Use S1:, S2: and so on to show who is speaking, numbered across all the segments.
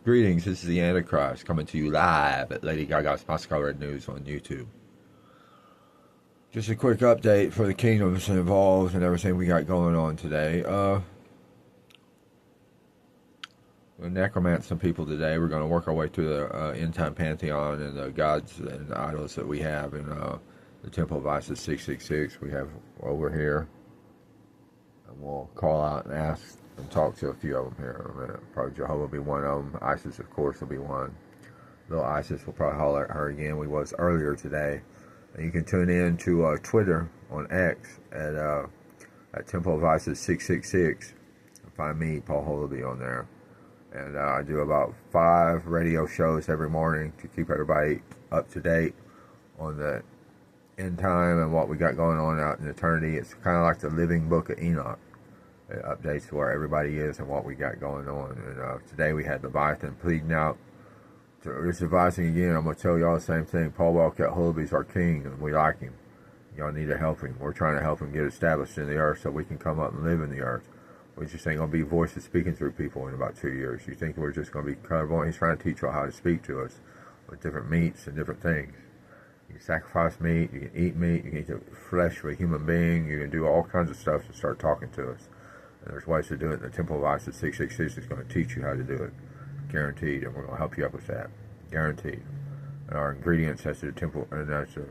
S1: Greetings, this is the Antichrist coming to you live at Lady Gaga's Moscow Red News on YouTube. Just a quick update for the kingdoms involved and everything we got going on today. We'll necromance some people today. We're going to work our way through the end-time pantheon and the gods and the idols that we have in the Temple of Isis 666 we have over here. And we'll call out and ask and talk to a few of them here in a minute. Probably Jehovah will be one of them. Isis, of course, will be one. Little Isis will probably holler at her again. We was earlier today. And you can tune in to Twitter on X at Temple of Isis 666 and find me, Paul Hollerby, on there. And I do about 5 radio shows every morning to keep everybody up to date on the end time and what we got going on out in eternity. It's kind of like the living book of Enoch. It updates where everybody is and what we got going on. And today we had Leviathan pleading out. So just advising again, I'm going to tell y'all the same thing. Paul Wildcat Hullaby's our king, and we like him. Y'all need to help him. We're trying to help him get established in the earth so we can come up and live in the earth. We just ain't going to be voices speaking through people in about 2 years. You think we're just going to be colorblind? He's trying to teach y'all how to speak to us with different meats and different things. You can sacrifice meat, you can eat meat, you can eat the flesh of a human being, you can do all kinds of stuff to start talking to us. And there's ways to do it, and the Temple of Isis 666 is going to teach you how to do it. Guaranteed, and we're going to help you up with that. Guaranteed. And our ingredients, that's the Temple, and that's the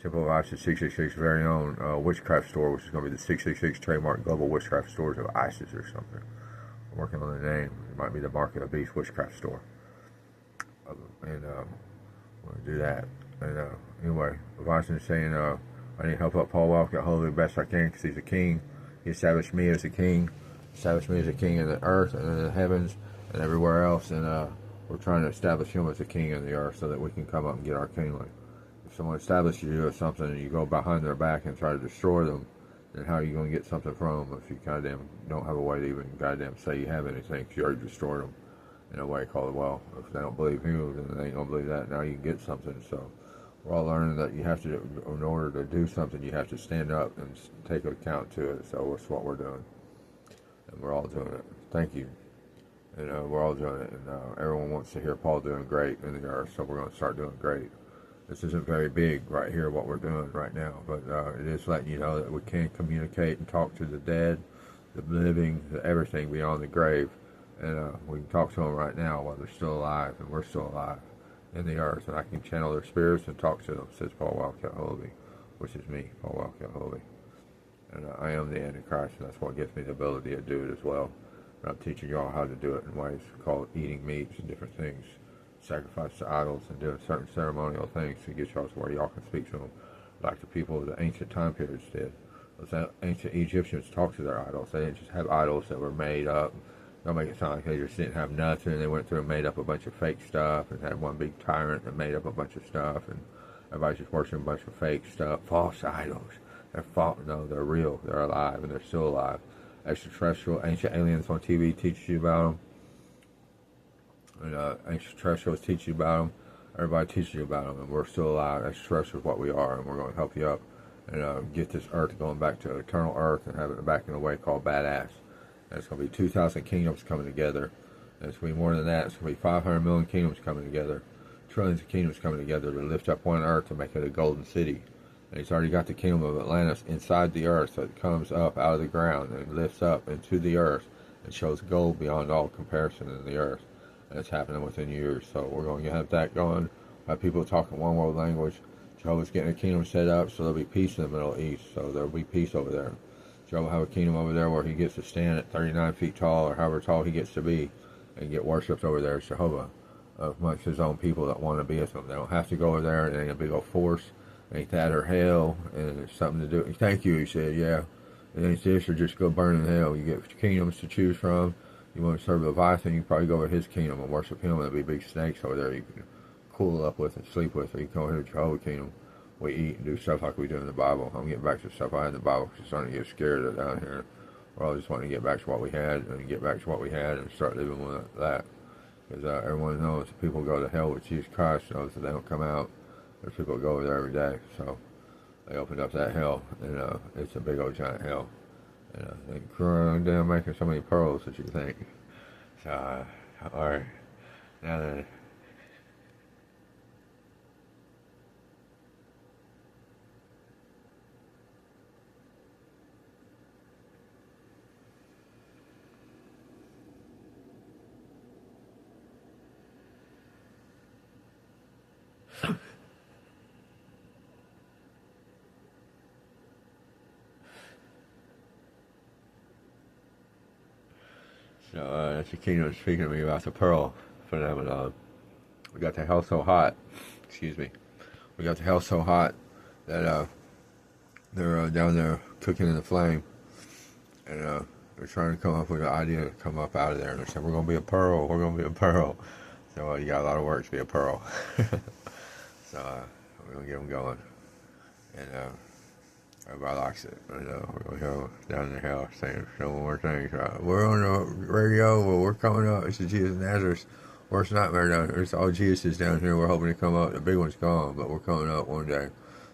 S1: Temple of Isis 666 very own witchcraft store, which is going to be the 666 trademark global witchcraft stores of Isis or something. I'm working on the name. It might be the Mark of the Beast witchcraft store. And we're going to do that. And anyway, Leviathan is saying, I need help up Paul Walker, hold the best I can, because he's a king. He established me as a king, in the earth and in the heavens and everywhere else, and we're trying to establish him as a king in the earth so that we can come up and get our kingdom. If someone establishes you as something and you go behind their back and try to destroy them, then how are you going to get something from them if you goddamn don't have a way to even goddamn say you have anything, because you already destroyed them in a way called, well, if they don't believe you, then they ain't going to believe that. Now you can get something. So we're all learning that you have to, in order to do something, you have to stand up and take account to it. So that's what we're doing. And we're all doing it. Thank you. And we're all doing it. And everyone wants to hear Paul doing great in the earth, so we're going to start doing great. This isn't very big right here, what we're doing right now, but it is letting you know that we can communicate and talk to the dead, the living, the everything beyond the grave. And we can talk to them right now while they're still alive, and we're still alive in the earth, and I can channel their spirits and talk to them, says Paul Wildcat Hullaby, which is me, Paul Wildcat Hullaby. And I am the Antichrist, and that's what gives me the ability to do it as well. And I'm teaching y'all how to do it in ways called eating meats and different things, sacrifice to idols, and doing certain ceremonial things to get y'all to where y'all can speak to them like the people of the ancient time periods did. Those ancient Egyptians talked to their idols. They didn't just have idols that were made up. Don't make it sound like they just didn't have nothing. They went through and made up a bunch of fake stuff and had one big tyrant that made up a bunch of stuff, and everybody's just worshiping a bunch of fake stuff, false idols. They're false. No, they're real. They're alive, and they're still alive. Extraterrestrial, ancient aliens on TV teaches you about them. And extraterrestrials teach you about them. Everybody teaches you about them, and we're still alive. Extraterrestrials is what we are, and we're going to help you up and get this earth going back to eternal earth and have it back in a way called badass. And it's going to be 2,000 kingdoms coming together. And it's going to be more than that. It's going to be 500 million kingdoms coming together. Trillions of kingdoms coming together to lift up one earth to make it a golden city. And he's already got the kingdom of Atlantis inside the earth, so it comes up out of the ground and lifts up into the earth and shows gold beyond all comparison in the earth. And it's happening within years. So we're going to have that going. We'll have people talking one world language. Jehovah's getting a kingdom set up, so there'll be peace in the Middle East. So there'll be peace over there. Jehovah will have a kingdom over there where he gets to stand at 39 feet tall, or however tall he gets to be, and get worshipped over there as Jehovah amongst his own people that want to be with him. They don't have to go over there. It ain't a big old force. Ain't that or hell, and it's something to do. Thank you, he said, yeah. It ain't this or just go burn in hell. You get kingdoms to choose from. You want to serve Leviathan, you probably go over his kingdom and worship him. There'll be big snakes over there you can cool up with and sleep with. Or you can come over here to Jehovah's kingdom. We eat and do stuff like we do in the Bible. I'm getting back to stuff I had in the Bible because I'm starting to get scared of down here. We're all just wanting to get back to what we had and get back to what we had and start living with that. Because everyone knows if people go to hell with Jesus Christ, knows that they don't come out. There's people that go over there every day. So they opened up that hell, and it's a big old giant hell. And they crying down making so many pearls that you think. So, alright. Uh, that's the kingdom speaking to me about the pearl phenomenon. We got the hell so hot. Excuse me. We got the hell so hot that they're down there cooking in the flame, and they're trying to come up with an idea to come up out of there. And they said, "We're going to be a pearl. We're going to be a pearl." So you got a lot of work to be a pearl. So we're going to get them going, and everybody likes it. We're going to go down the hell saying some more things. We're on the radio. Well, we're coming up. It's the Jesus of Nazareth. Worst nightmare down here. It's all Jesus down here. We're hoping to come up. The big one's gone, but we're coming up one day.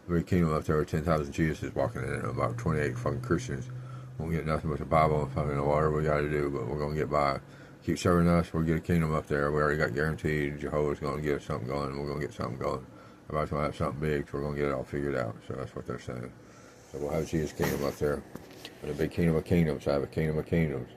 S1: There'll be a kingdom up there with 10,000 Jesuses walking in it, and about 28 fucking Christians. Won't get nothing but the Bible and fucking the water we got to do, but we're going to get by. Keep serving us. We'll get a kingdom up there. We already got guaranteed. Jehovah's going to get us something going, and we're going to get something going. Everybody's going to have something big, so we're going to get it all figured out. So that's what they're saying. So we'll have Jesus' kingdom up there. And a big kingdom of kingdoms. I have a kingdom of kingdoms.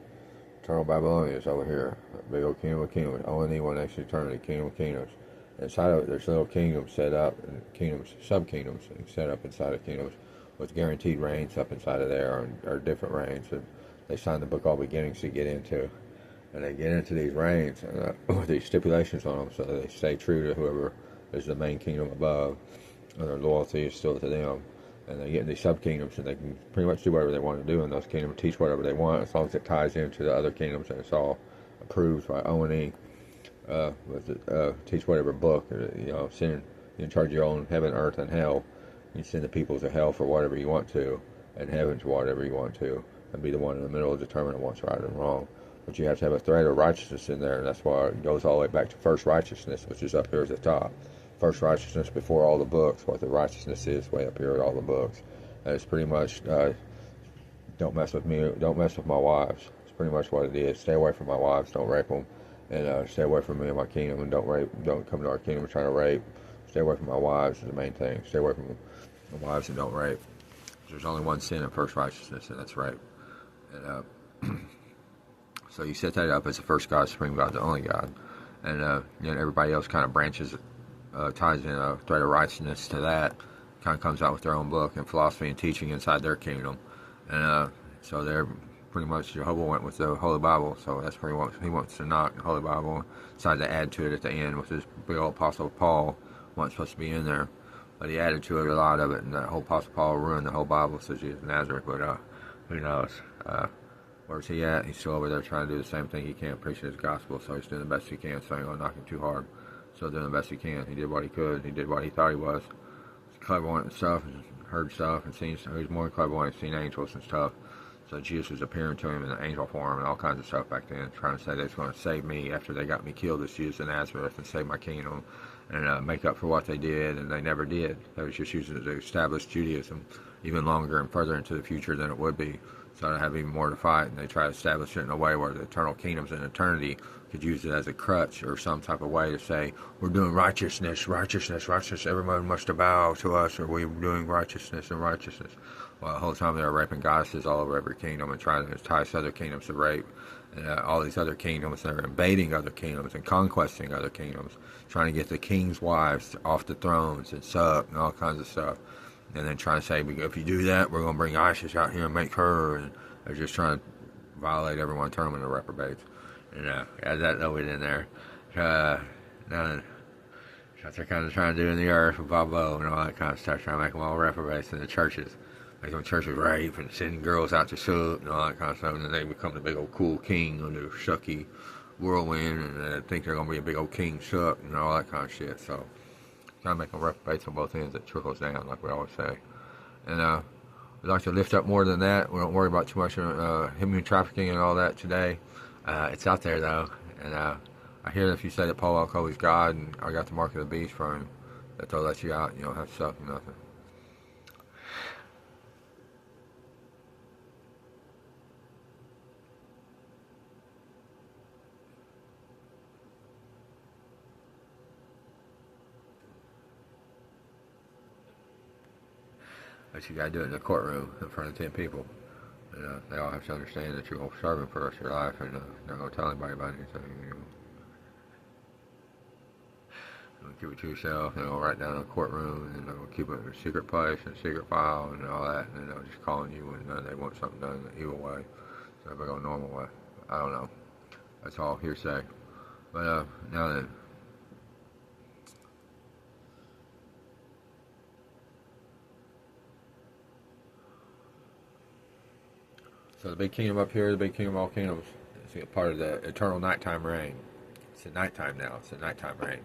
S1: Eternal Babylonians over here. A big old kingdom of kingdoms. O-N-E, one next to eternity. Kingdom of kingdoms. Inside of it, there's little kingdoms set up, and kingdoms, sub-kingdoms set up inside of kingdoms with guaranteed reigns up inside of there, or different reigns that they sign the book All Beginnings to get into. And they get into these reigns with these stipulations on them, so they stay true to whoever is the main kingdom above, and their loyalty is still to them. And they get in these sub-kingdoms, and they can pretty much do whatever they want to do in those kingdoms, teach whatever they want, as long as it ties into the other kingdoms, and it's all approved by O&E. Teach whatever book, send you in charge of your own heaven, earth, and hell. You send the people to hell for whatever you want to, and heaven to whatever you want to, and be the one in the middle determining what's right and wrong. But you have to have a thread of righteousness in there, and that's why it goes all the way back to first righteousness, which is up here at the top. First righteousness before all the books, what the righteousness is way up here at all the books. And it's pretty much, don't mess with me, don't mess with my wives. It's pretty much what it is. Stay away from my wives, don't rape them. And stay away from me and my kingdom, and don't come to our kingdom and try to rape. Stay away from my wives is the main thing. Stay away from my wives and don't rape. There's only one sin in first righteousness, and that's rape. And so you set that up as the first God, supreme God, the only God. And everybody else kind of branches, ties in a thread of righteousness to that. Kind of comes out with their own book and philosophy and teaching inside their kingdom. And so they're pretty much, Jehovah went with the Holy Bible, so that's pretty much, he wants to knock the Holy Bible, decided to add to it at the end with his big old Apostle Paul, wasn't supposed to be in there, but he added to it a lot of it, and that whole Apostle Paul ruined the whole Bible, says Jesus of Nazareth, but who knows, where's he at? He's still over there trying to do the same thing he can, preaching his gospel, so he's doing the best he can, so I ain't gonna knock him too hard, still doing the best he can, he did what he could, he did what he thought he was, he's clever and stuff, and heard stuff, and seen stuff, he's more clever when he's seen angels and stuff. So Jesus was appearing to him in an angel form and all kinds of stuff back then, trying to say they was going to save me after they got me killed as Jesus of Nazareth and save my kingdom and make up for what they did, and they never did. They was just using it to establish Judaism even longer and further into the future than it would be. So to have even more to fight, and they try to establish it in a way where the eternal kingdoms in eternity could use it as a crutch or some type of way to say, we're doing righteousness, righteousness, righteousness, everyone must bow to us, or we're doing righteousness and righteousness. Well, the whole time they were raping goddesses all over every kingdom and trying to entice other kingdoms to rape. And all these other kingdoms, they're invading other kingdoms and conquesting other kingdoms, trying to get the king's wives off the thrones and suck and all kinds of stuff. And then trying to say, if you do that, we're going to bring ISIS out here and make her. And they're just trying to violate everyone, turn them into reprobates. And add that little bit in there. Now, what they're kind of trying to do in the earth with Bobo and all that kind of stuff, trying to make them all reprobates in the churches. Make them churches rape and send girls out to suck and all that kind of stuff, and then they become the big old cool king under sucky whirlwind, and they think they're going to be a big old king suck and all that kind of shit. So, trying to make them reprobates on both ends, it trickles down, like we always say. And we'd like to lift up more than that. We don't worry about too much human trafficking and all that today. It's out there, though, and I hear that if you say that Paul Alcoa is God and I got the mark of the beast from him, that they'll let you out, you don't have to suck or nothing. But you got to do it in the courtroom in front of 10 people. And they all have to understand that you're going to serve him for the rest of your life, and not going to tell anybody about anything. You'll keep it to yourself, and they'll write down in the courtroom, and they'll keep it in a secret place, and a secret file, and all that, and they'll just call on you when they want something done in the evil way. So if they go normal way. I don't know. That's all hearsay. But now then. So the big kingdom up here, the big kingdom of all kingdoms, is part of the eternal nighttime reign. It's the nighttime now. It's the nighttime reign.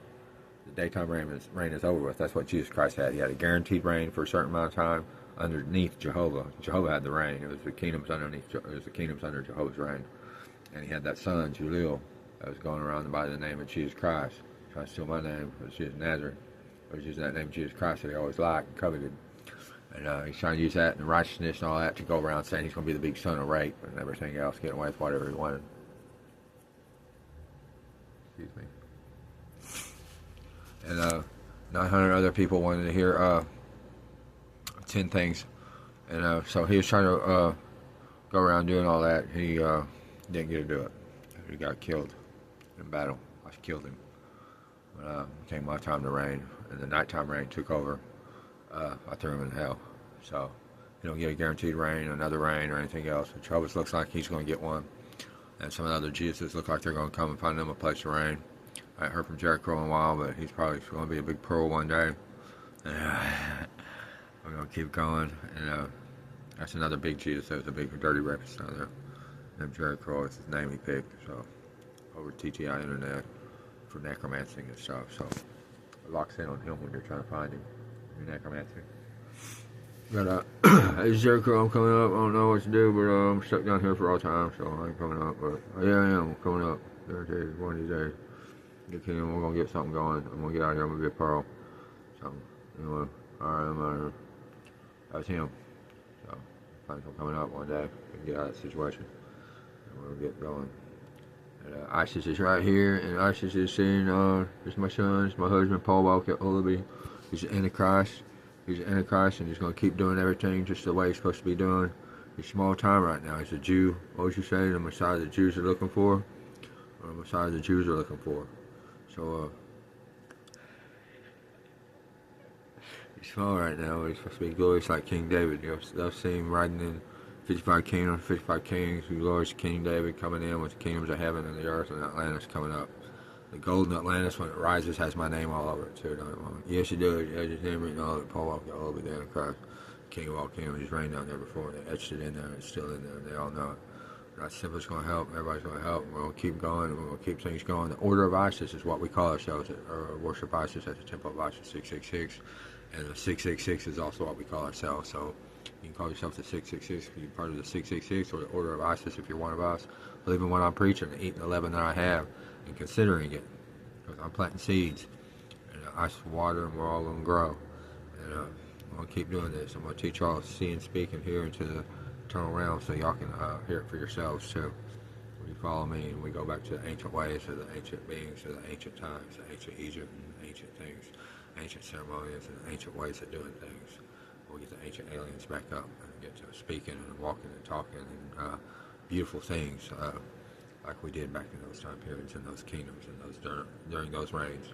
S1: The daytime reign is over with. That's what Jesus Christ had. He had a guaranteed reign for a certain amount of time underneath Jehovah. Jehovah had the reign. It was the kingdoms underneath. It was the kingdoms under Jehovah's reign. And he had that son, Julil, that was going around by the name of Jesus Christ, trying to steal my name. It was Jesus Nazareth. It was using that name, Jesus Christ, that he always liked and coveted. And he's trying to use that and righteousness and all that to go around saying he's going to be the big son of rape and everything else, getting away with whatever he wanted. Excuse me. And 900 other people wanted to hear 10 things. And so he was trying to go around doing all that. He didn't get to do it. He got killed in battle. I killed him. When it came my time to reign, and the nighttime reign took over, I threw him in hell. So you don't get a guaranteed reign, another reign, or anything else. But Jehovah's looks like he's going to get one. And some of the other Jesus look like they're going to come and find them a place to reign. I haven't heard from Jericho in a while, but he's probably going to be a big pearl one day. And we're going to keep going. And that's another big Jesus. There's a big dirty rapist down there. Named Jericho is his name he picked. So over TTI Internet for necromancy and stuff. So it locks in on him when you're trying to find him. Your necromancy. But it's Jericho. I'm coming up. I don't know what to do, but I'm stuck down here for all time, so I ain't coming up. But yeah, I am coming up. Guaranteed, one of these days. We're gonna get something going. I'm gonna get out here. I'm gonna be a pearl. So anyway, all right, I'm out here. That's him. So find him coming up one day and get out of that situation, and we'll get going. And ISIS is right here, and ISIS is saying, "It's my son, it's my husband, Paul Walker Olaby. He's the Antichrist. He's the Antichrist, and he's going to keep doing everything just the way he's supposed to be doing. He's small time right now. He's a Jew. What would you say? The Messiah the Jews are looking for, or the Messiah the Jews are looking for. So he's small right now. He's supposed to be glorious like King David. They'll see him riding in 55 kingdoms, 55 kings. Glorious King David coming in with the kingdoms of heaven and the earth, and Atlantis coming up. The golden Atlantis, when it rises, has my name all over it, too. Yes, it does. It has his name written all over it. Paul Walker, all over the Antichrist, King of all kingdoms. He's reigned down there before. They etched it in there, and it's still in there, and they all know it. That's simply going to help. Everybody's going to help. We're going to keep going, and we're going to keep things going. The Order of Isis is what we call ourselves, or worship Isis at the Temple of Isis 666. And the 666 is also what we call ourselves. So you can call yourself the 666 if you're part of the 666, or the Order of Isis if you're one of us. Believing what I'm preaching, eating the leaven that I have, and considering it. Because I'm planting seeds, and I water, and we're all going to grow. And I'm going to keep doing this. I'm going to teach y'all to see and speak and hear into the eternal realm, so y'all can hear it for yourselves too. When you follow me, and we go back to the ancient ways, to the ancient beings, to the ancient times, the ancient Egypt, and ancient things, ancient ceremonies, and ancient ways of doing things. We'll get the ancient aliens back up and get to speaking and walking and talking and beautiful things. Like we did back in those time periods, in those kingdoms, and those during those reigns.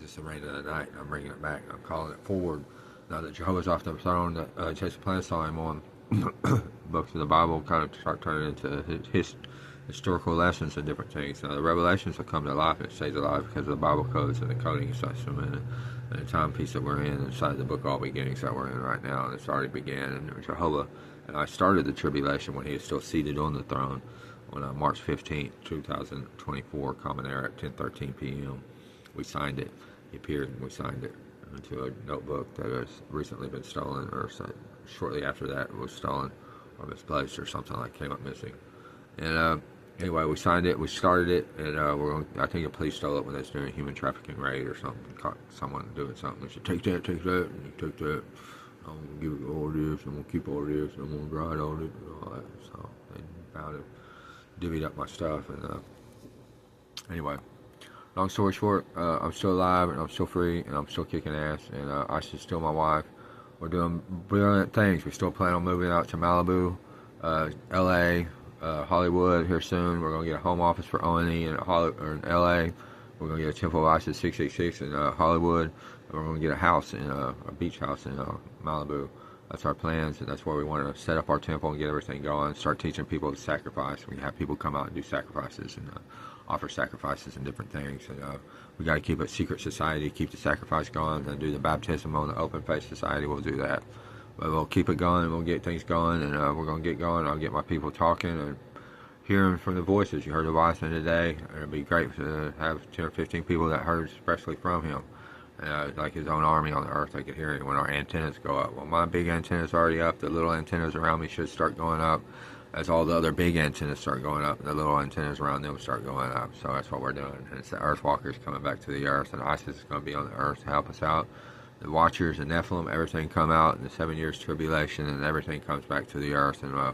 S1: It's the reign of the night, and I'm bringing it back. I'm calling it forward. Now that Jehovah's off the throne, that Jason Plan saw him on books of the Bible, kind of start turning into his historical lessons and different things. Now the revelations will come to life, and it stays alive because of the Bible codes and the coding system and the timepiece that we're in inside the book All Beginnings that we're in right now, and it's already began. And Jehovah, and I started the tribulation when he is still seated on the throne. On March 15th, 2024, Common Era at 10:13 p.m. We signed it. He appeared and we signed it into a notebook that has recently been stolen, or shortly after that it was stolen or misplaced or something like came up missing. And anyway, we signed it, we started it, and I think the police stole it when they was doing a human trafficking raid or something. Caught someone doing something. They said, take that, and you took that. I'm going to give you all this, I'm going to keep all this, I'm going to ride all this, and all that. So they found it. Divvied up my stuff, and anyway, long story short, I'm still alive, and I'm still free, and I'm still kicking ass, and ISIS is still my wife. we're doing brilliant things. We still plan on moving out to Malibu, LA, Hollywood here soon. We're going to get a home office for O&E in LA. We're going to get a Temple of Isis 666 in Hollywood. And we're going to get a house a beach house in Malibu. That's our plans, and that's where we want to set up our temple and get everything going. Start teaching people to sacrifice. We have people come out and do sacrifices and offer sacrifices and different things. And we got to keep a secret society, keep the sacrifice going, and do the baptism on the open faith society. We'll do that. But we'll keep it going, and we'll get things going, and we're going to get going. I'll get my people talking and hearing from the voices. You heard Leviathan today, and it'd be great to have 10 or 15 people that heard especially from him. Like his own army on the earth, I could hear it when our antennas go up. Well, my big antenna's already up. The little antennas around me should start going up as all the other big antennas start going up, and the little antennas around them start going up. So that's what we're doing. And it's the Earth Walkers coming back to the earth, and ISIS is going to be on the earth to help us out. The Watchers and Nephilim, everything come out in the 7 years tribulation, and everything comes back to the earth, and we're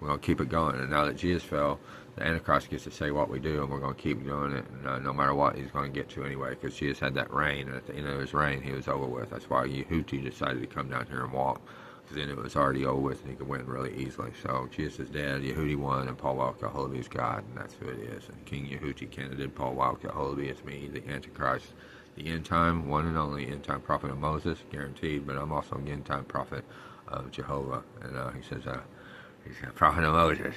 S1: going to keep it going. And now that Jesus fell, the Antichrist gets to say what we do, and we're going to keep doing it, and no matter what he's going to get to anyway, because Jesus had that reign, and at the end of his reign, he was over with. That's why Yehuti decided to come down here and walk, because then it was already over with, and he could win really easily. So Jesus is dead, Yehuti won, and Paul Walker Holaby is God, and that's who it is. And King Yehuti candidate Paul Walker Holaby is me, the Antichrist, the end-time, one and only end-time prophet of Moses, guaranteed, but I'm also an end-time prophet of Jehovah. And he says he's a prophet of Moses.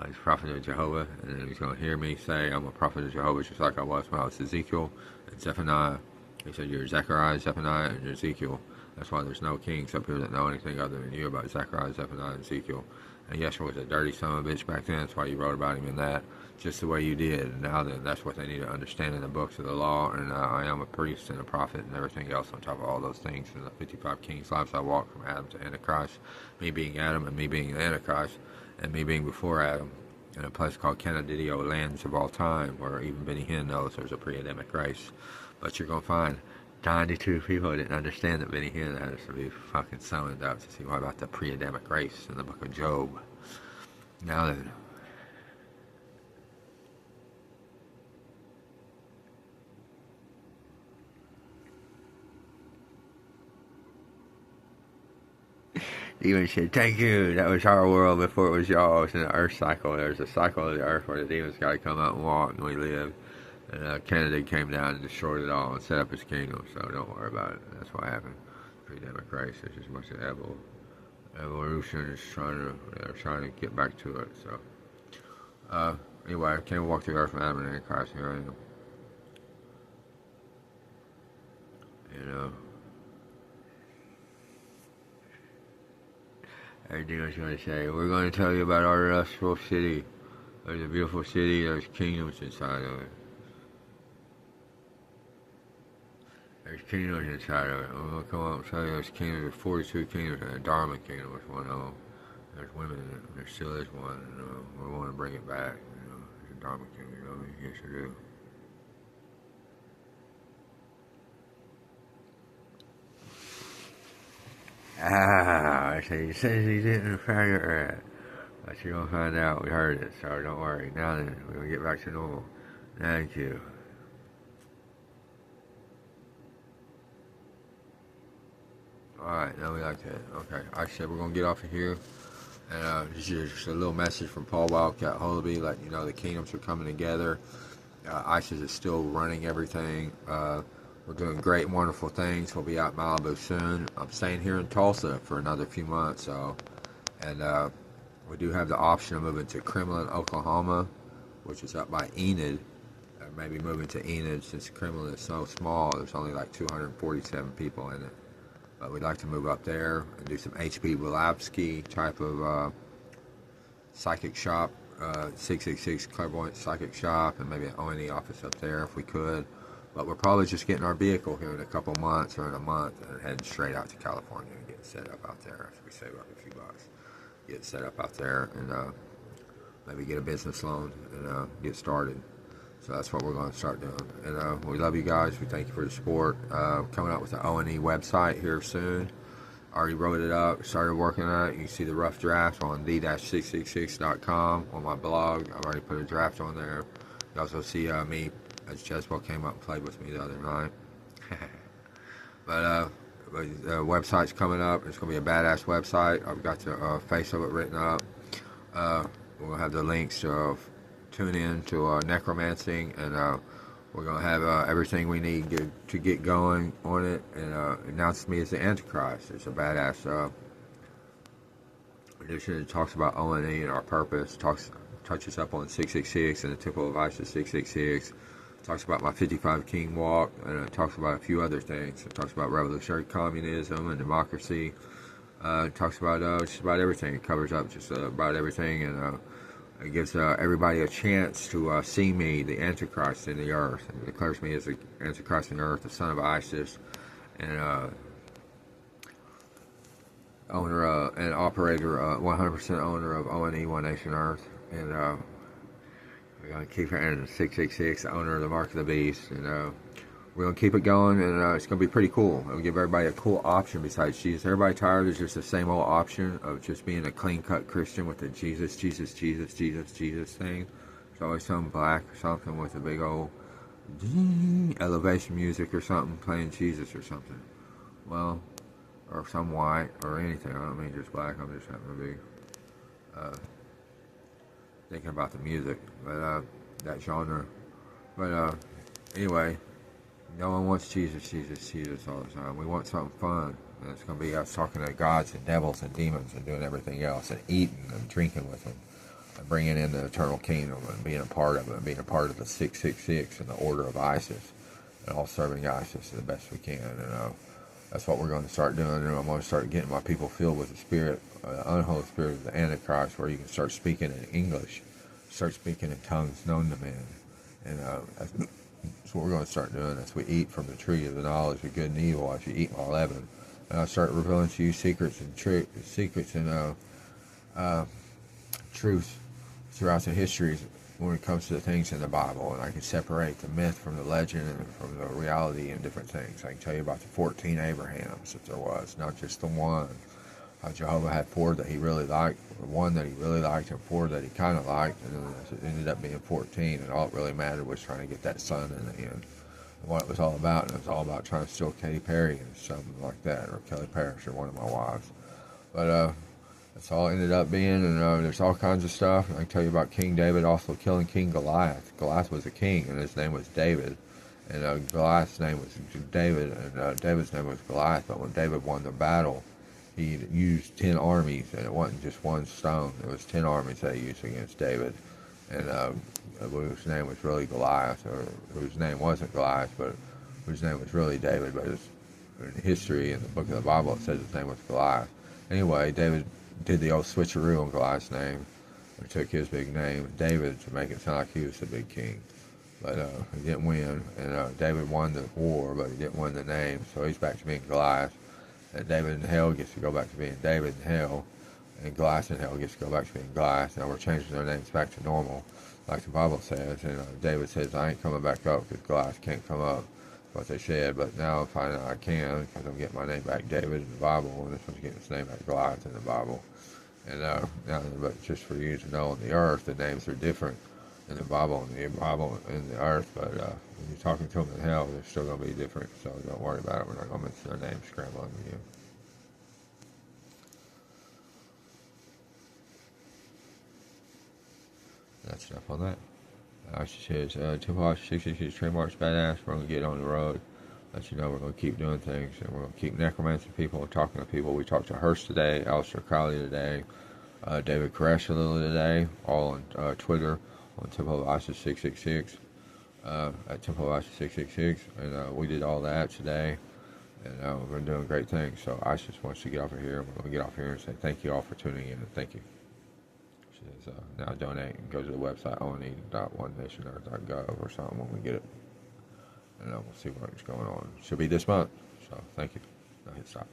S1: He's a prophet of Jehovah, and then he's going to hear me say I'm a prophet of Jehovah, just like I was when I was Ezekiel and Zephaniah. He said, you're Zechariah, Zephaniah, and Ezekiel. That's why there's no kings up here that know anything other than you about Zechariah, Zephaniah, and Ezekiel. And Yeshua was a dirty son of a bitch back then. That's why you wrote about him in that, just the way you did. And now then, that's what they need to understand in the books of the law. And I am a priest and a prophet and everything else on top of all those things. And the 55 kings' lives I walked from Adam to Antichrist, me being Adam and me being the Antichrist, and me being before Adam, in a place called Canadidio, lands of all time, where even Benny Hinn knows there's a pre-Adamic race. But you're going to find 92 people didn't understand that Benny Hinn has to be fucking summoned up to see what about the pre-Adamic race in the book of Job. Now then, demons said, thank you, that was our world before it was y'all's. In the earth cycle, there's a cycle of the earth where the demons got to come out and walk, and we live. And Kennedy came down and destroyed it all and set up his kingdom, so don't worry about it. That's what happened. Pre-Adamic race, it's just much of evolution is they're trying to get back to it, so. Anyway, I came and walked the earth from Adam and Antichrist, here I am. You know. Everything I was going to say. We're going to tell you about our restful city. There's a beautiful city. There's kingdoms inside of it. There's kingdoms inside of it. We're going to come up and tell you there's kingdoms. There's 42 kingdoms, and the Dharma kingdom was one of them. There's women in it. There still is one. And, we want to bring it back. There's a Dharma kingdom. Yes, you do. So he says he didn't find it right. But you're going to find out. We heard it, so don't worry. Now then, we're going to get back to normal. Thank you. Alright, now we like that. Okay, like I said, we're going to get off of here. And this is just a little message from Paul Wildcat Holaby, letting you know the kingdoms are coming together. ISIS is still running everything. We're doing great and wonderful things. We'll be out in Malibu soon. I'm staying here in Tulsa for another few months. And we do have the option of moving to Kremlin, Oklahoma, which is up by Enid. Maybe moving to Enid, since Kremlin is so small, there's only like 247 people in it. But we'd like to move up there and do some H.P. Blavatsky type of psychic shop, 666 clairvoyant psychic shop, and maybe an O&E office up there if we could. But we're probably just getting our vehicle here in a couple months or in a month and heading straight out to California and getting set up out there. If we save up a few bucks, get set up out there and maybe get a business loan and get started. So that's what we're going to start doing. And we love you guys. We thank you for the support. Coming out with the O&E website here soon. Already wrote it up, started working on it. You can see the rough draft on the-666.com on my blog. I've already put a draft on there. You also see me, as Jezebel came up and played with me the other night. But website's coming up. It's going to be a badass website. I've got the face of it written up. We'll have the links to tune in to necromancy, and we're going to have everything we need to get going on it, and announce me as the Antichrist. It's a badass edition. It talks about O&E and our purpose, touches up on 666 and the Temple of Isis 666, talks about my 55 King walk, and it talks about a few other things. It talks about revolutionary communism and democracy. It talks about just about everything. It covers up just about everything, and it gives everybody a chance to see me, the Antichrist in the earth. It declares me as the Antichrist in the earth, the son of Isis, and owner and operator, 100% owner of O&E, One Nation Earth, and we're going to keep it in 666, owner of the Mark of the Beast, and we're going to keep it going, and it's going to be pretty cool. It'll give everybody a cool option besides Jesus. Everybody tired of just the same old option of just being a clean-cut Christian with the Jesus thing. It's always something black or something with a big old elevation music or something playing Jesus or something. Well, or some white or anything. I don't mean just black. I'm just having to be thinking about the music, but that genre. But anyway. No one wants Jesus all the time. We want something fun. And it's going to be us talking to gods and devils and demons and doing everything else and eating and drinking with them and bringing in the eternal kingdom and being a part of it and being a part of the 666 and the order of Isis and all serving Isis the best we can. And that's what we're going to start doing. And I'm going to start getting my people filled with the spirit, unholy spirit of the Antichrist, where you can start speaking in English, start speaking in tongues known to men. And that's what we're going to start doing as we eat from the tree of the knowledge of good and evil, as you eat my leaven. And I'll start revealing to you secrets and truth throughout the histories when it comes to the things in the Bible. And I can separate the myth from the legend and from the reality and different things. I can tell you about the 14 Abrahams that there was, not just the one. How Jehovah had 4 that he really liked, or 1 that he really liked, and 4 that he kind of liked, and then it ended up being 14, and all it really mattered was trying to get that son in the end. And what it was all about, and it was all about trying to steal Katy Perry and something like that, or Kelly Parrish, or one of my wives. But that's all it ended up being, and there's all kinds of stuff. And I can tell you about King David also killing King Goliath. Goliath was a king, and his name was David, and Goliath's name was David, and David's name was Goliath. But when David won the battle, he used 10 armies, and it wasn't just one stone. It was 10 armies that he used against David, and whose name was really Goliath, or whose name wasn't Goliath, but whose name was really David. But in history, in the book of the Bible, it says his name was Goliath. Anyway, David did the old switcheroo on Goliath's name, or took his big name, David, to make it sound like he was the big king. But he didn't win, and David won the war, but he didn't win the name, so he's back to being Goliath. And David in hell gets to go back to being David in hell, and Goliath in hell gets to go back to being Goliath. Now we're changing their names back to normal, like the Bible says. And David says, I ain't coming back up because Goliath can't come up, what they said. But now I find out I can, because I'm getting my name back David in the Bible, and this one's getting its name back Goliath in the Bible. And but just for you to know, on the earth, the names are different in the Bible and the earth. But when you're talking to them in hell, they're still going to be different. So don't worry about it. We're not going to mention their names scrambling with you. That's enough on that. I says, Temple 666 trademarks badass. We're going to get on the road. Let you know we're going to keep doing things, and we're going to keep necromancing people and talking to people. We talked to Hurst today, Alistair Crowley today, David Koresh a little today, all on Twitter, on Temple of Isis 666, at Temple of Isis 666, and we did all that today, and we're doing great things. So Isis wants to get off of here, and we're going to get off here and say thank you all for tuning in, and thank you. She says, now donate and go to the website, one.nationearth.gov or something when we get it, and we'll see what's going on. Should be this month, so thank you. Now hit stop.